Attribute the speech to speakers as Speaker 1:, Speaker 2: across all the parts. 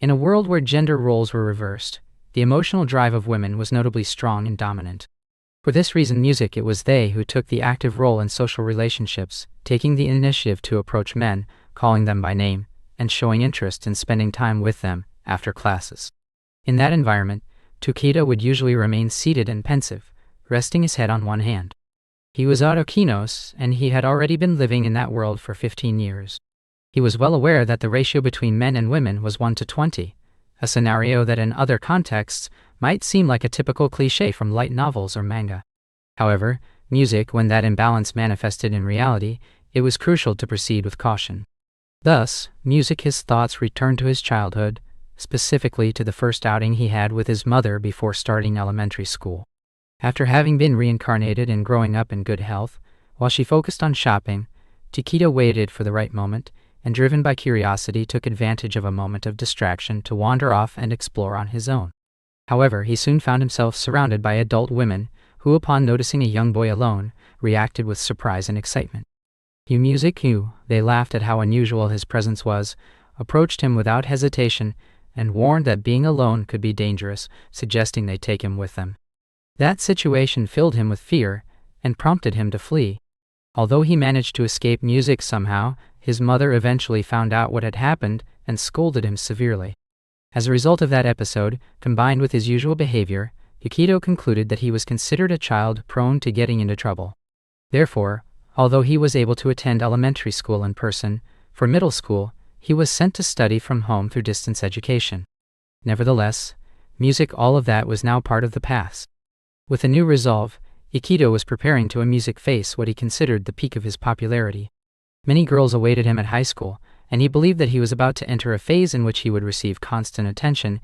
Speaker 1: In a world where gender roles were reversed, the emotional drive of women was notably strong and dominant. For this reason, it was they who took the active role in social relationships, taking the initiative to approach men, calling them by name, and showing interest in spending time with them after classes. In that environment, Iikido would usually remain seated and pensive, resting his head on one hand. He was autokinos, and he had already been living in that world for 15 years. He was well aware that the ratio between men and women was 1 to 20, a scenario that in other contexts might seem like a typical cliché from light novels or manga. However, when that imbalance manifested in reality, it was crucial to proceed with caution. Thus, his thoughts returned to his childhood, specifically to the first outing he had with his mother before starting elementary school. After having been reincarnated and growing up in good health, while she focused on shopping, Iikido waited for the right moment, and driven by curiosity took advantage of a moment of distraction to wander off and explore on his own. However, he soon found himself surrounded by adult women who, upon noticing a young boy alone, reacted with surprise and excitement. They laughed at how unusual his presence was, approached him without hesitation, and warned that being alone could be dangerous, suggesting they take him with them. That situation filled him with fear and prompted him to flee. Although he managed to escape somehow, his mother eventually found out what had happened and scolded him severely. As a result of that episode, combined with his usual behavior, Iikido concluded that he was considered a child prone to getting into trouble. Therefore, although he was able to attend elementary school in person, for middle school, he was sent to study from home through distance education. Nevertheless, all of that was now part of the past. With a new resolve, Iikido was preparing to face what he considered the peak of his popularity. Many girls awaited him at high school, and he believed that he was about to enter a phase in which he would receive constant attention,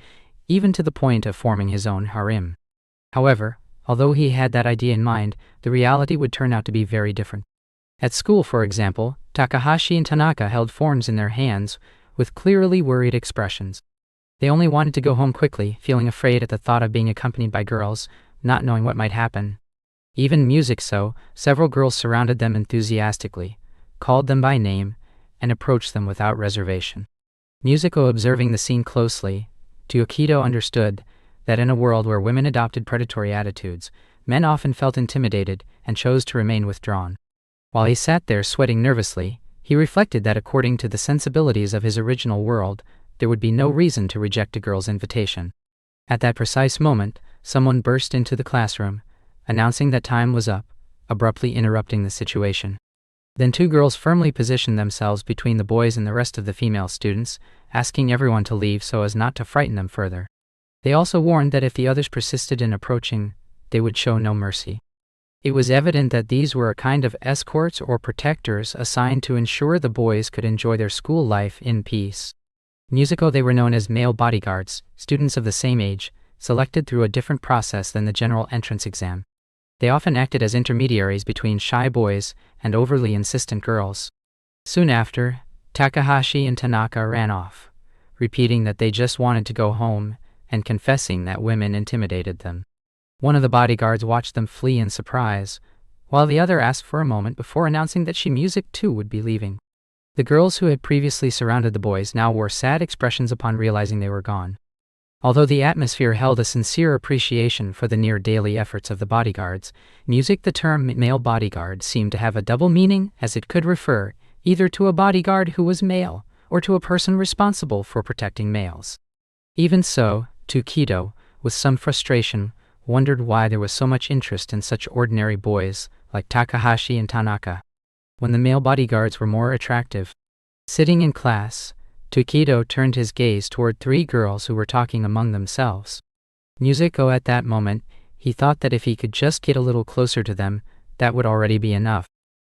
Speaker 1: even to the point of forming his own harem. However, although he had that idea in mind, the reality would turn out to be very different. At school, for example, Takahashi and Tanaka held forms in their hands with clearly worried expressions. They only wanted to go home quickly, feeling afraid at the thought of being accompanied by girls, not knowing what might happen. Several girls surrounded them enthusiastically, called them by name, and approached them without reservation. Observing the scene closely, Iikido understood that in a world where women adopted predatory attitudes, men often felt intimidated and chose to remain withdrawn. While he sat there sweating nervously, he reflected that according to the sensibilities of his original world, there would be no reason to reject a girl's invitation. At that precise moment, someone burst into the classroom, announcing that time was up, abruptly interrupting the situation. Then two girls firmly positioned themselves between the boys and the rest of the female students, asking everyone to leave so as not to frighten them further. They also warned that if the others persisted in approaching, they would show no mercy. It was evident that these were a kind of escorts or protectors assigned to ensure the boys could enjoy their school life in peace. They were known as male bodyguards, students of the same age, selected through a different process than the general entrance exam. They often acted as intermediaries between shy boys and overly insistent girls. Soon after, Takahashi and Tanaka ran off, repeating that they just wanted to go home and confessing that women intimidated them. One of the bodyguards watched them flee in surprise, while the other asked for a moment before announcing that she too would be leaving. The girls who had previously surrounded the boys now wore sad expressions upon realizing they were gone. Although the atmosphere held a sincere appreciation for the near-daily efforts of the bodyguards, the term male bodyguard seemed to have a double meaning, as it could refer either to a bodyguard who was male or to a person responsible for protecting males. Even so, Iikido, with some frustration, wondered why there was so much interest in such ordinary boys like Takahashi and Tanaka, when the male bodyguards were more attractive. Sitting in class, Iikido turned his gaze toward three girls who were talking among themselves. At that moment, he thought that if he could just get a little closer to them, that would already be enough.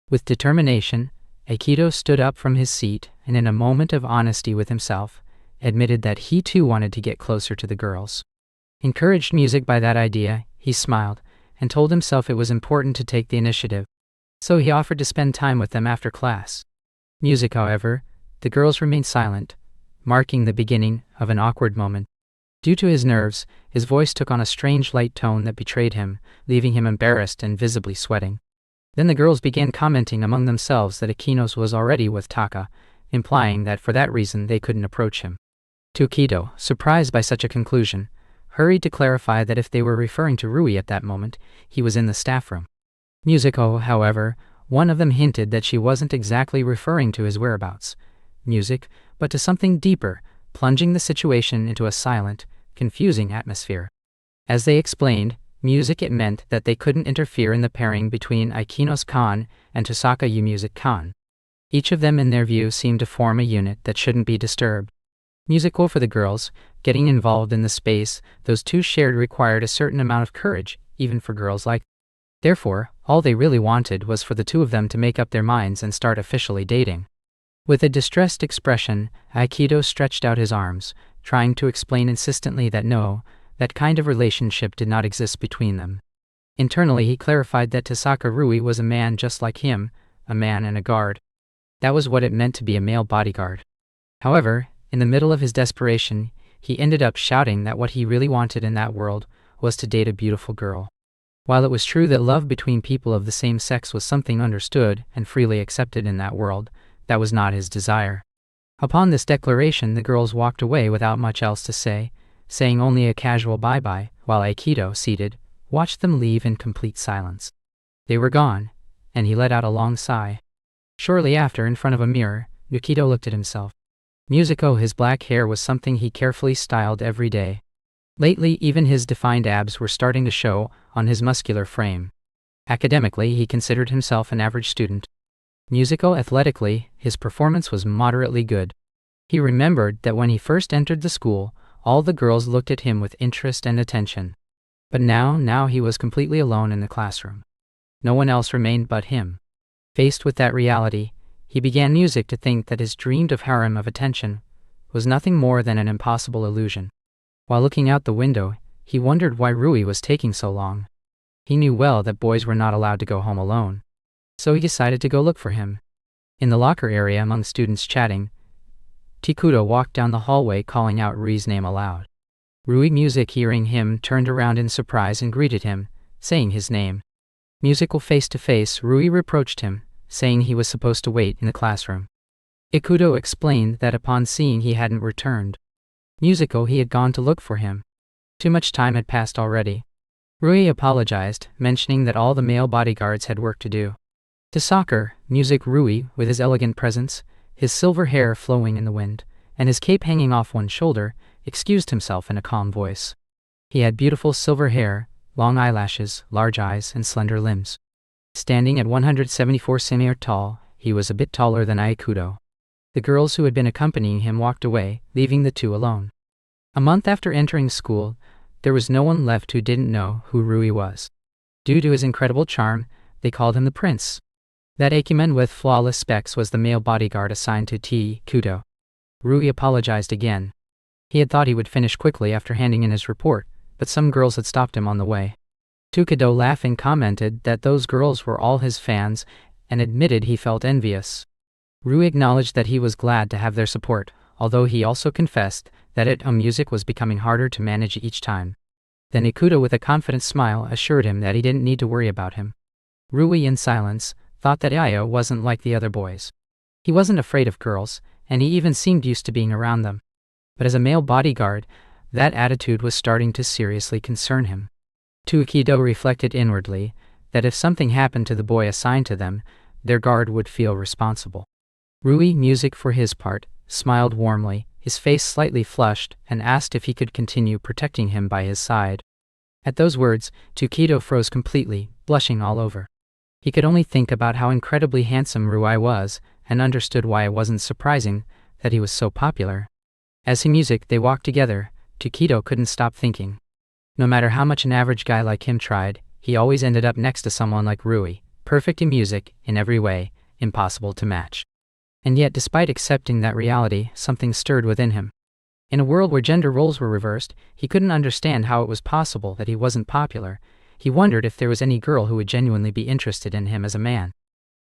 Speaker 1: With determination, Iikido stood up from his seat and, in a moment of honesty with himself, admitted that he too wanted to get closer to the girls. Encouraged by that idea, he smiled and told himself it was important to take the initiative. So he offered to spend time with them after class. However, the girls remained silent, marking the beginning of an awkward moment. Due to his nerves, his voice took on a strange light tone that betrayed him, leaving him embarrassed and visibly sweating. Then the girls began commenting among themselves that Ikinos was already with Taka, implying that for that reason they couldn't approach him. Iikido, surprised by such a conclusion, hurried to clarify that if they were referring to Rui at that moment, he was in the staff room. Musico, however, one of them hinted that she wasn't exactly referring to his whereabouts, but to something deeper, plunging the situation into a silent, confusing atmosphere. As they explained, it meant that they couldn't interfere in the pairing between Ikinos-kan and Tosaka Music-kan. Each of them in their view seemed to form a unit that shouldn't be disturbed. Musical for the girls, getting involved in the space those two shared required a certain amount of courage, even for girls like them. Therefore, all they really wanted was for the two of them to make up their minds and start officially dating. With a distressed expression, Iikido stretched out his arms, trying to explain insistently that no, that kind of relationship did not exist between them. Internally he clarified that Tosaka Rui was a man just like him, a man and a guard. That was what it meant to be a male bodyguard. However, in the middle of his desperation, he ended up shouting that what he really wanted in that world was to date a beautiful girl. While it was true that love between people of the same sex was something understood and freely accepted in that world, that was not his desire. Upon this declaration the girls walked away without much else to say, saying only a casual bye-bye, while Iikido, seated, watched them leave in complete silence. They were gone, and he let out a long sigh. Shortly after, in front of a mirror, Iikido looked at himself. His black hair was something he carefully styled every day. Lately, even his defined abs were starting to show on his muscular frame. Academically, he considered himself an average student. Athletically, his performance was moderately good. He remembered that when he first entered the school, all the girls looked at him with interest and attention. But now he was completely alone in the classroom. No one else remained but him. Faced with that reality, he began to think that his dreamed of harem of attention was nothing more than an impossible illusion. While looking out the window, he wondered why Rui was taking so long. He knew well that boys were not allowed to go home alone. So he decided to go look for him. In the locker area among students chatting, Iikido walked down the hallway calling out Rui's name aloud. Rui, hearing him, turned around in surprise and greeted him, saying his name. Face to face, Rui reproached him, saying he was supposed to wait in the classroom. Iikido explained that upon seeing he hadn't returned, he had gone to look for him. Too much time had passed already. Rui apologized, mentioning that all the male bodyguards had work to do. Tosaka, Rui, with his elegant presence, his silver hair flowing in the wind, and his cape hanging off one shoulder, excused himself in a calm voice. He had beautiful silver hair, long eyelashes, large eyes, and slender limbs. Standing at 174 cm tall, he was a bit taller than Iikido. The girls who had been accompanying him walked away, leaving the two alone. A month after entering school, there was no one left who didn't know who Rui was. Due to his incredible charm, they called him the prince. That Ikiman with flawless specs was the male bodyguard assigned to Iikido. Rui apologized again. He had thought he would finish quickly after handing in his report, but some girls had stopped him on the way. Iikido, laughing, commented that those girls were all his fans and admitted he felt envious. Rui acknowledged that he was glad to have their support, although he also confessed that music was becoming harder to manage each time. Then Iikido, with a confident smile, assured him that he didn't need to worry about him. Rui, in silence, thought that Io wasn't like the other boys. He wasn't afraid of girls, and he even seemed used to being around them. But as a male bodyguard, that attitude was starting to seriously concern him. Iikido reflected inwardly that if something happened to the boy assigned to them, their guard would feel responsible. Rui, for his part, smiled warmly, his face slightly flushed, and asked if he could continue protecting him by his side. At those words, Iikido froze completely, blushing all over. He could only think about how incredibly handsome Rui was, and understood why it wasn't surprising that he was so popular. As they walked together, Iikido couldn't stop thinking. No matter how much an average guy like him tried, he always ended up next to someone like Rui, perfect in in every way, impossible to match. And yet, despite accepting that reality, something stirred within him. In a world where gender roles were reversed, he couldn't understand how it was possible that he wasn't popular. He wondered if there was any girl who would genuinely be interested in him as a man.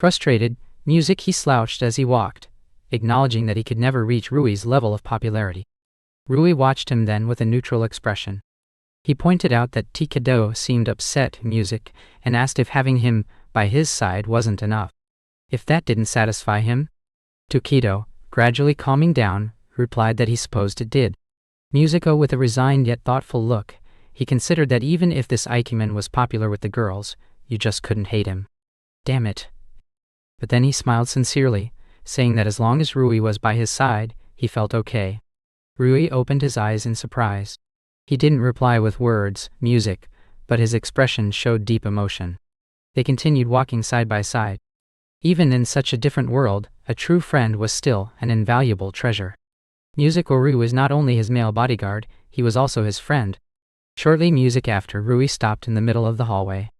Speaker 1: Frustrated, he slouched as he walked, acknowledging that he could never reach Rui's level of popularity. Rui watched him then with a neutral expression. He pointed out that Iikido seemed upset, and asked if having him by his side wasn't enough. If that didn't satisfy him? Iikido, gradually calming down, replied that he supposed it did. Musico, with a resigned yet thoughtful look, he considered that even if this Ikemen was popular with the girls, you just couldn't hate him. Damn it. But then he smiled sincerely, saying that as long as Rui was by his side, he felt okay. Rui opened his eyes in surprise. He didn't reply with words, music, but his expression showed deep emotion. They continued walking side by side. Even in such a different world, a true friend was still an invaluable treasure. Music Rui was not only his male bodyguard, he was also his friend. Shortly after, Rui stopped in the middle of the hallway.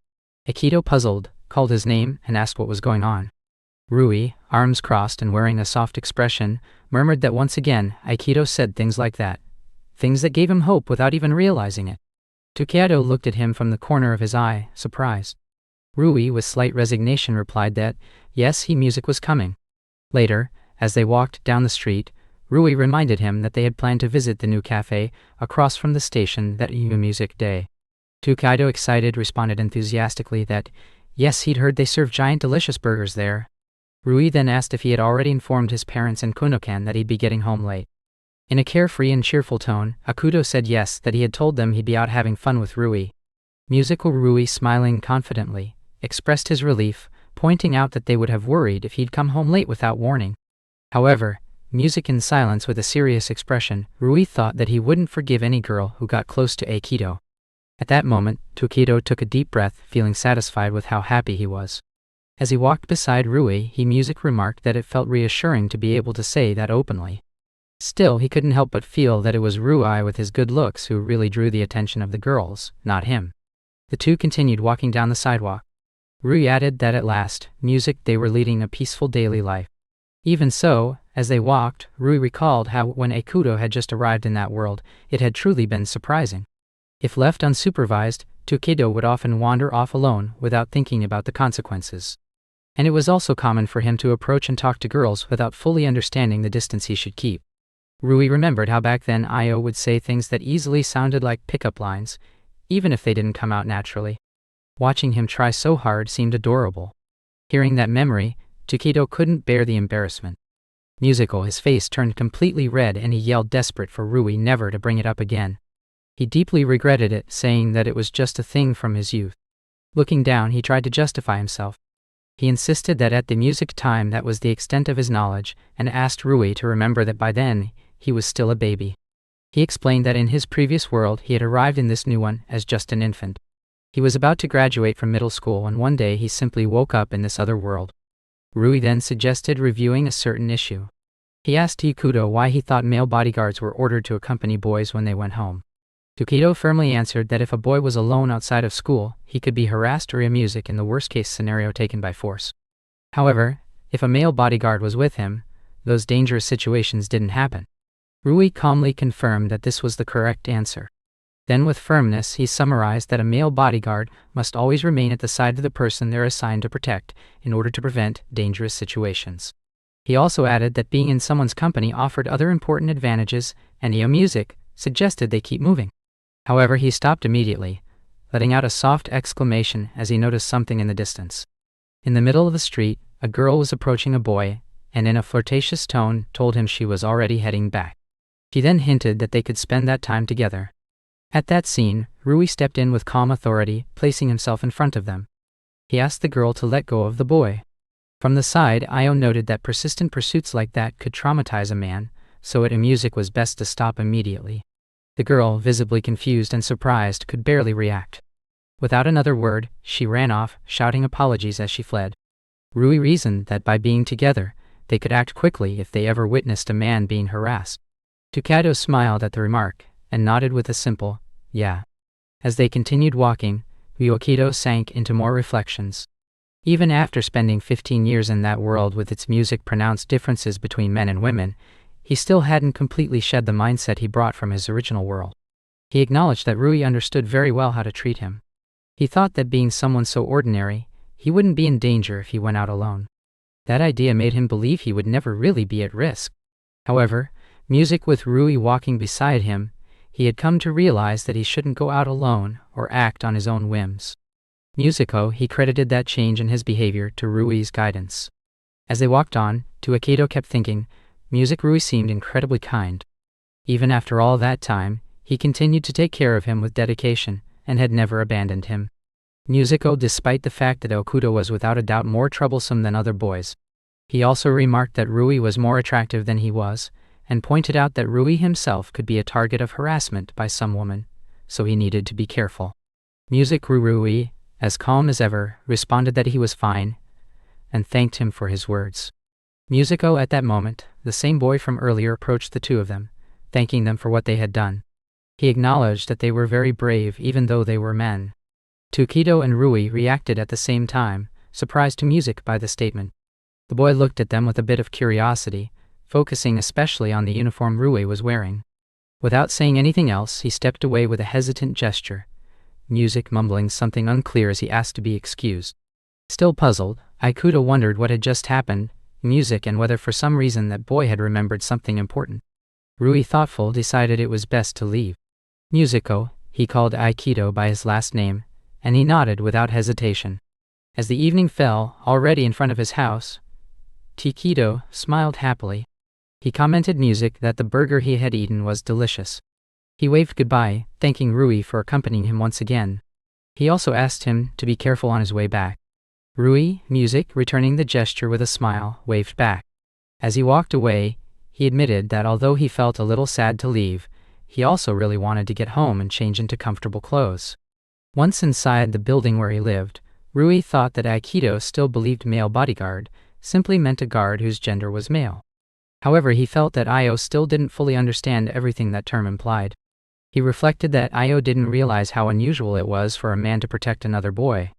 Speaker 1: Iikido, puzzled, called his name and asked what was going on. Rui, arms crossed and wearing a soft expression, murmured that once again Iikido said things like that. Things that gave him hope without even realizing it. Iikido looked at him from the corner of his eye, surprised. Rui, with slight resignation, replied that, yes, music was coming. Later, as they walked down the street, Rui reminded him that they had planned to visit the new cafe across from the station that music day. Iikido, excited, responded enthusiastically that, yes, he'd heard they serve giant delicious burgers there. Rui then asked if he had already informed his parents and Kunokan that he'd be getting home late. In a carefree and cheerful tone, Akudo said yes, that he had told them he'd be out having fun with Rui. Musical Rui, smiling confidently, expressed his relief, pointing out that they would have worried if he'd come home late without warning. However, music in silence with a serious expression, Rui thought that he wouldn't forgive any girl who got close to Iikido. At that moment, Iikido took a deep breath, feeling satisfied with how happy he was. As he walked beside Rui, music remarked that it felt reassuring to be able to say that openly. Still, he couldn't help but feel that it was Rui with his good looks who really drew the attention of the girls, not him. The two continued walking down the sidewalk. Rui added that at last, they were leading a peaceful daily life. Even so, as they walked, Rui recalled how when Iikido had just arrived in that world, it had truly been surprising. If left unsupervised, Iikido would often wander off alone without thinking about the consequences. And it was also common for him to approach and talk to girls without fully understanding the distance he should keep. Rui remembered how back then Io would say things that easily sounded like pickup lines, even if they didn't come out naturally. Watching him try so hard seemed adorable. Hearing that memory, Iikido couldn't bear the embarrassment. His face turned completely red and he yelled desperate for Rui never to bring it up again. He deeply regretted it, saying that it was just a thing from his youth. Looking down, he tried to justify himself. He insisted that at the music time that was the extent of his knowledge, and asked Rui to remember that by then, he was still a baby. He explained that in his previous world he had arrived in this new one as just an infant. He was about to graduate from middle school and one day he simply woke up in this other world. Rui then suggested reviewing a certain issue. He asked Iikido why he thought male bodyguards were ordered to accompany boys when they went home. Iikido firmly answered that if a boy was alone outside of school, he could be harassed or in the worst-case scenario taken by force. However, if a male bodyguard was with him, those dangerous situations didn't happen. Rui calmly confirmed that this was the correct answer. Then with firmness he summarized that a male bodyguard must always remain at the side of the person they're assigned to protect in order to prevent dangerous situations. He also added that being in someone's company offered other important advantages, and music suggested they keep moving. However, he stopped immediately, letting out a soft exclamation as he noticed something in the distance. In the middle of the street, a girl was approaching a boy, and in a flirtatious tone told him she was already heading back. She then hinted that they could spend that time together. At that scene, Rui stepped in with calm authority, placing himself in front of them. He asked the girl to let go of the boy. From the side, Io noted that persistent pursuits like that could traumatize a man, so music was best to stop immediately. The girl, visibly confused and surprised, could barely react. Without another word, she ran off, shouting apologies as she fled. Rui reasoned that by being together, they could act quickly if they ever witnessed a man being harassed. Iikido smiled at the remark, and nodded with a simple, yeah. As they continued walking, Iikido sank into more reflections. Even after spending 15 years in that world with its music-pronounced differences between men and women, he still hadn't completely shed the mindset he brought from his original world. He acknowledged that Rui understood very well how to treat him. He thought that being someone so ordinary, he wouldn't be in danger if he went out alone. That idea made him believe he would never really be at risk. However, with Rui walking beside him, he had come to realize that he shouldn't go out alone or act on his own whims. He credited that change in his behavior to Rui's guidance. As they walked on, Iikido kept thinking, Music Rui seemed incredibly kind. Even after all that time, he continued to take care of him with dedication, and had never abandoned him. Musico, despite the fact that Okudo was without a doubt more troublesome than other boys. He also remarked that Rui was more attractive than he was, and pointed out that Rui himself could be a target of harassment by some woman, so he needed to be careful. Music Rui, as calm as ever, responded that he was fine, and thanked him for his words. Musico, at that moment, the same boy from earlier, approached the two of them, thanking them for what they had done. He acknowledged that they were very brave even though they were men. Iikido and Rui reacted at the same time, surprised to Music by the statement. The boy looked at them with a bit of curiosity, focusing especially on the uniform Rui was wearing. Without saying anything else, he stepped away with a hesitant gesture, Music mumbling something unclear as he asked to be excused. Still puzzled, Iikido wondered what had just happened, Music, and whether for some reason that boy had remembered something important. Rui, thoughtful, decided it was best to leave. Musico, he called Iikido by his last name, and he nodded without hesitation. As the evening fell, already in front of his house, Iikido smiled happily. He commented Music that the burger he had eaten was delicious. He waved goodbye, thanking Rui for accompanying him once again. He also asked him to be careful on his way back. Rui, Music, returning the gesture with a smile, waved back. As he walked away, he admitted that although he felt a little sad to leave, he also really wanted to get home and change into comfortable clothes. Once inside the building where he lived, Rui thought that Iikido still believed male bodyguard simply meant a guard whose gender was male. However, he felt that Io still didn't fully understand everything that term implied. He reflected that Io didn't realize how unusual it was for a man to protect another boy.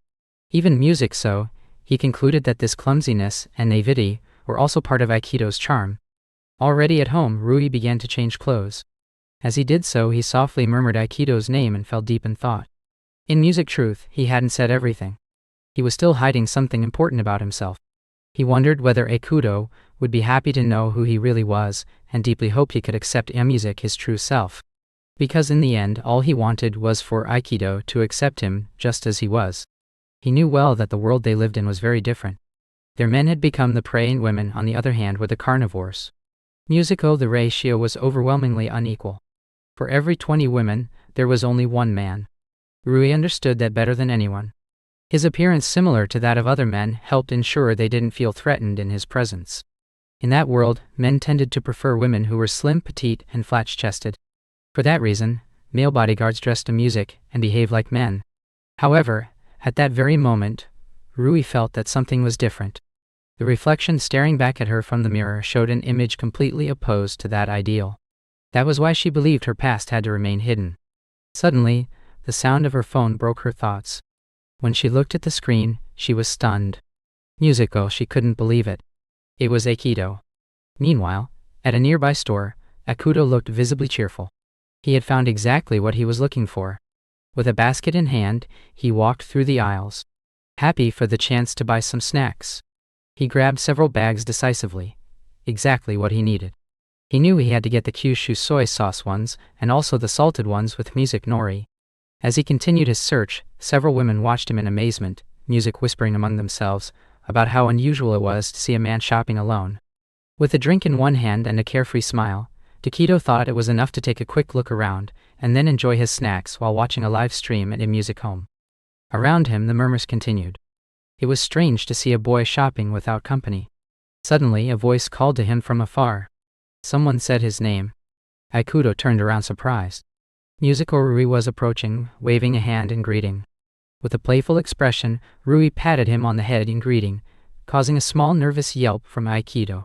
Speaker 1: Even Music, so, he concluded that this clumsiness and naivety were also part of Aikido's charm. Already at home, Rui began to change clothes. As he did so, he softly murmured Aikido's name and fell deep in thought. In Music truth, he hadn't said everything. He was still hiding something important about himself. He wondered whether Aikido would be happy to know who he really was, and deeply hoped he could accept Music, his true self. Because in the end, all he wanted was for Aikido to accept him just as he was. He knew well that the world they lived in was very different. Their men had become the prey and women, on the other hand, were the carnivores. Musico, the ratio was overwhelmingly unequal. For every 20 women, there was only one man. Rui understood that better than anyone. His appearance, similar to that of other men, helped ensure they didn't feel threatened in his presence. In that world, men tended to prefer women who were slim, petite, and flat-chested. For that reason, male bodyguards dressed to Music and behaved like men. However, at that very moment, Rui felt that something was different. The reflection staring back at her from the mirror showed an image completely opposed to that ideal. That was why she believed her past had to remain hidden. Suddenly, the sound of her phone broke her thoughts. When she looked at the screen, she was stunned. Musico, she couldn't believe it. It was Aikido. Meanwhile, at a nearby store, Aikido looked visibly cheerful. He had found exactly what he was looking for. With a basket in hand, he walked through the aisles, happy for the chance to buy some snacks. He grabbed several bags decisively, exactly what he needed. He knew he had to get the Kyushu soy sauce ones, and also the salted ones with Music nori. As he continued his search, several women watched him in amazement, Music whispering among themselves about how unusual it was to see a man shopping alone. With a drink in one hand and a carefree smile, Iikido thought it was enough to take a quick look around, and then enjoy his snacks while watching a live stream at a music home. Around him, the murmurs continued. It was strange to see a boy shopping without company. Suddenly, a voice called to him from afar. Someone said his name. Aikido turned around surprised. Musico Rui was approaching, waving a hand in greeting. With a playful expression, Rui patted him on the head in greeting, causing a small nervous yelp from Aikido.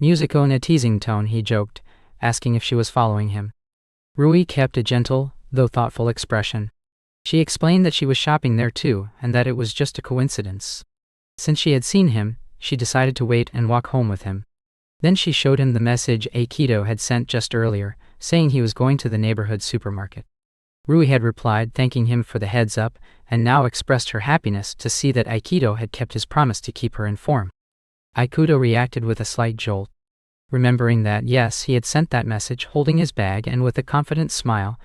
Speaker 1: Musico, in a teasing tone, he joked, asking if she was following him. Rui kept a gentle, though thoughtful expression. She explained that she was shopping there too, and that it was just a coincidence. Since she had seen him, she decided to wait and walk home with him. Then she showed him the message Aikido had sent just earlier, saying he was going to the neighborhood supermarket. Rui had replied, thanking him for the heads up, and now expressed her happiness to see that Aikido had kept his promise to keep her informed. Aikido reacted with a slight jolt. Remembering that, yes, he had sent that message holding his bag, and with a confident smile,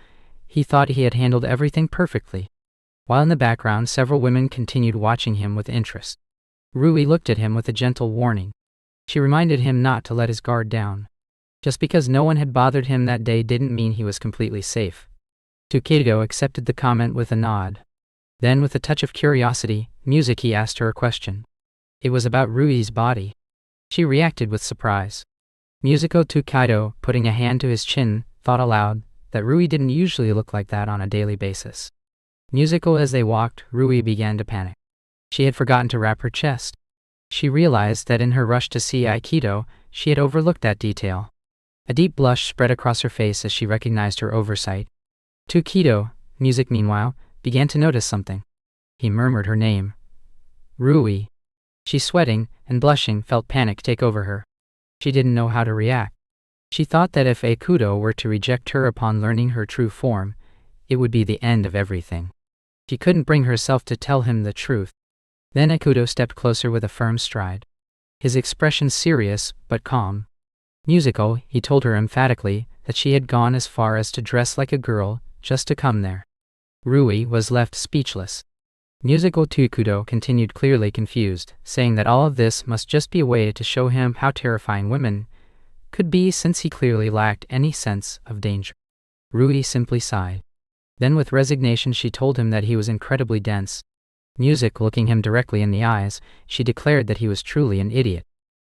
Speaker 1: he thought he had handled everything perfectly. While in the background, several women continued watching him with interest. Rui looked at him with a gentle warning. She reminded him not to let his guard down. Just because no one had bothered him that day didn't mean he was completely safe. Iikido accepted the comment with a nod. Then, with a touch of curiosity, he asked her a question. It was about Rui's body. She reacted with surprise. Iikido, putting a hand to his chin, thought aloud that Rui didn't usually look like that on a daily basis. As they walked, Rui began to panic. She had forgotten to wrap her chest. She realized that in her rush to see Iikido, she had overlooked that detail. A deep blush spread across her face as she recognized her oversight. Iikido, meanwhile, began to notice something. He murmured her name. Rui. She, sweating and blushing, felt panic take over her. She didn't know how to react. She thought that if Iikido were to reject her upon learning her true form, it would be the end of everything. She couldn't bring herself to tell him the truth. Then Iikido stepped closer with a firm stride. His expression serious but calm. He told her emphatically that she had gone as far as to dress like a girl just to come there. Rui was left speechless. Iikido continued, clearly confused, saying that all of this must just be a way to show him how terrifying women could be, since he clearly lacked any sense of danger. Rui simply sighed. Then, with resignation, she told him that he was incredibly dense. Looking him directly in the eyes, she declared that he was truly an idiot.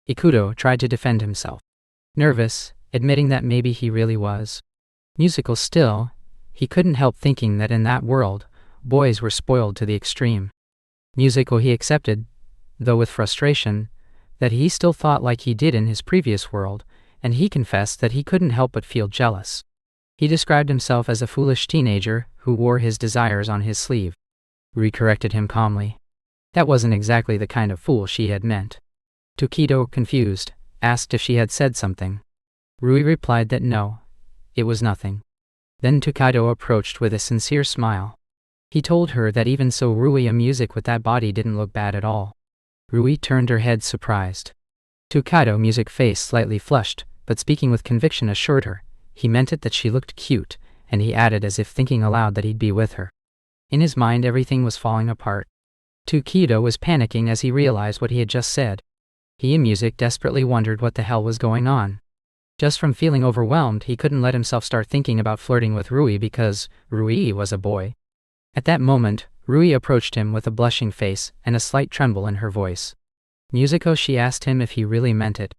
Speaker 1: Iikido tried to defend himself. Nervous, admitting that maybe he really was. Still, he couldn't help thinking that in that world, boys were spoiled to the extreme. He accepted, though with frustration, that he still thought like he did in his previous world, and he confessed that he couldn't help but feel jealous. He described himself as a foolish teenager who wore his desires on his sleeve. Rui corrected him calmly. That wasn't exactly the kind of fool she had meant. Iikido, confused, asked if she had said something. Rui replied that no, it was nothing. Then Iikido approached with a sincere smile. He told her that even so, Rui with that body didn't look bad at all. Rui turned her head, surprised. Iikido face slightly flushed, but speaking with conviction assured her he meant it, that she looked cute, and he added as if thinking aloud that he'd be with her. In his mind, everything was falling apart. Iikido was panicking as he realized what he had just said. He and desperately wondered what the hell was going on. Just from feeling overwhelmed, he couldn't let himself start thinking about flirting with Rui because Rui was a boy. At that moment, Rui approached him with a blushing face and a slight tremble in her voice. She asked him if he really meant it.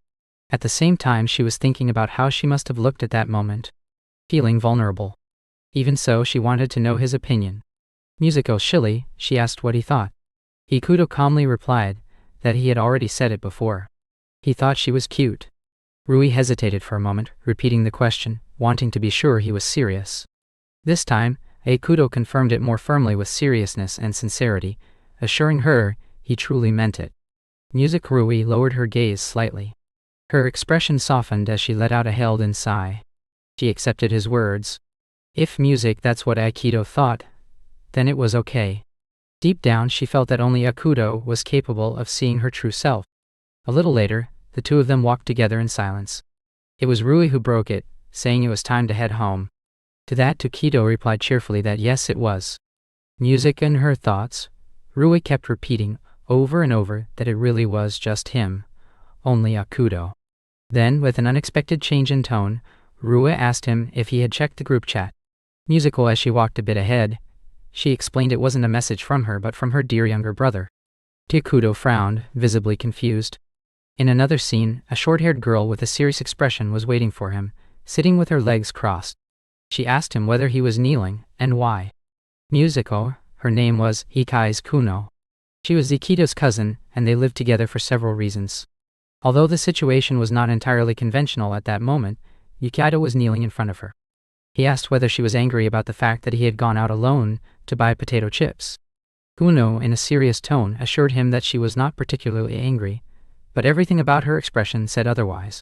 Speaker 1: At the same time, she was thinking about how she must have looked at that moment. Feeling vulnerable. Even so, she wanted to know his opinion. Shilly, she asked what he thought. Iikido calmly replied that he had already said it before. He thought she was cute. Rui hesitated for a moment, repeating the question, wanting to be sure he was serious. This time, Iikido confirmed it more firmly with seriousness and sincerity, assuring her he truly meant it. Rui lowered her gaze slightly. Her expression softened as she let out a held-in sigh. She accepted his words. If that's what Iikido thought, then it was okay. Deep down, she felt that only Iikido was capable of seeing her true self. A little later, the two of them walked together in silence. It was Rui who broke it, saying it was time to head home. To that, Iikido replied cheerfully that yes, it was. In her thoughts, Rui kept repeating over and over that it really was just him, only Iikido. Then, with an unexpected change in tone, Rui asked him if he had checked the group chat. As she walked a bit ahead, she explained it wasn't a message from her but from her dear younger brother. Iikido frowned, visibly confused. In another scene, a short-haired girl with a serious expression was waiting for him, sitting with her legs crossed. She asked him whether he was kneeling, and why. Her name was Ikai's Kuno. She was Iikido's cousin, and they lived together for several reasons. Although the situation was not entirely conventional at that moment, Iikido was kneeling in front of her. He asked whether she was angry about the fact that he had gone out alone to buy potato chips. Kuno, in a serious tone, assured him that she was not particularly angry, but everything about her expression said otherwise.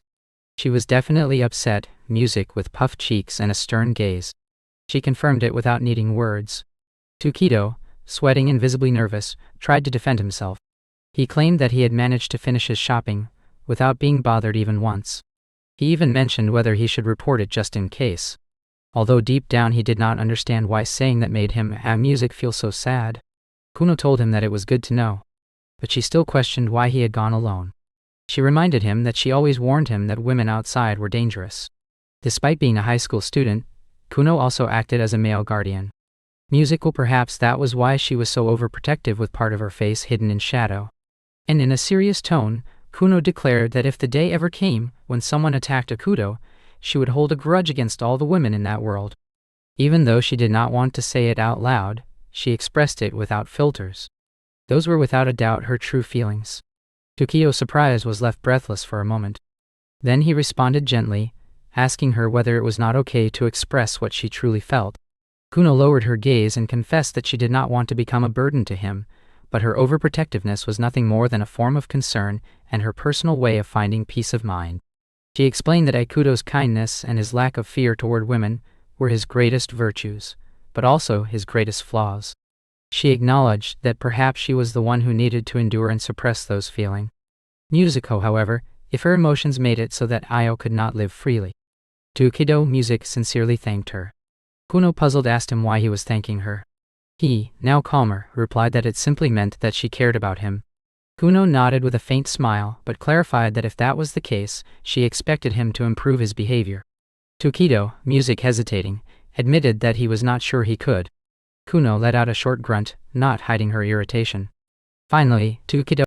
Speaker 1: She was definitely upset, with puffed cheeks and a stern gaze. She confirmed it without needing words. Iikido, sweating and visibly nervous, tried to defend himself. He claimed that he had managed to finish his shopping without being bothered even once. He even mentioned whether he should report it just in case. Although deep down he did not understand why saying that made him and feel so sad. Kuno told him that it was good to know. But she still questioned why he had gone alone. She reminded him that she always warned him that women outside were dangerous. Despite being a high school student, Kuno also acted as a male guardian. Musical, perhaps that was why she was so overprotective with part of her face hidden in shadow. And in a serious tone, Kuno declared that if the day ever came when someone attacked Iikido, she would hold a grudge against all the women in that world. Even though she did not want to say it out loud, she expressed it without filters. Those were without a doubt her true feelings. Tukio's surprise was left breathless for a moment. Then he responded gently, asking her whether it was not okay to express what she truly felt. Kuno lowered her gaze and confessed that she did not want to become a burden to him, but her overprotectiveness was nothing more than a form of concern and her personal way of finding peace of mind. She explained that Iikido's kindness and his lack of fear toward women were his greatest virtues, but also his greatest flaws. She acknowledged that perhaps she was the one who needed to endure and suppress those feelings. Musico, however, if her emotions made it so that Io could not live freely. To Iikido, Music sincerely thanked her. Kuno, puzzled, asked him why he was thanking her. He, now calmer, replied that it simply meant that she cared about him. Kuno nodded with a faint smile, but clarified that if that was the case, she expected him to improve his behavior. To Iikido, Music, hesitating, admitted that he was not sure he could. Kuno let out a short grunt, not hiding her irritation. Finally, to Iikido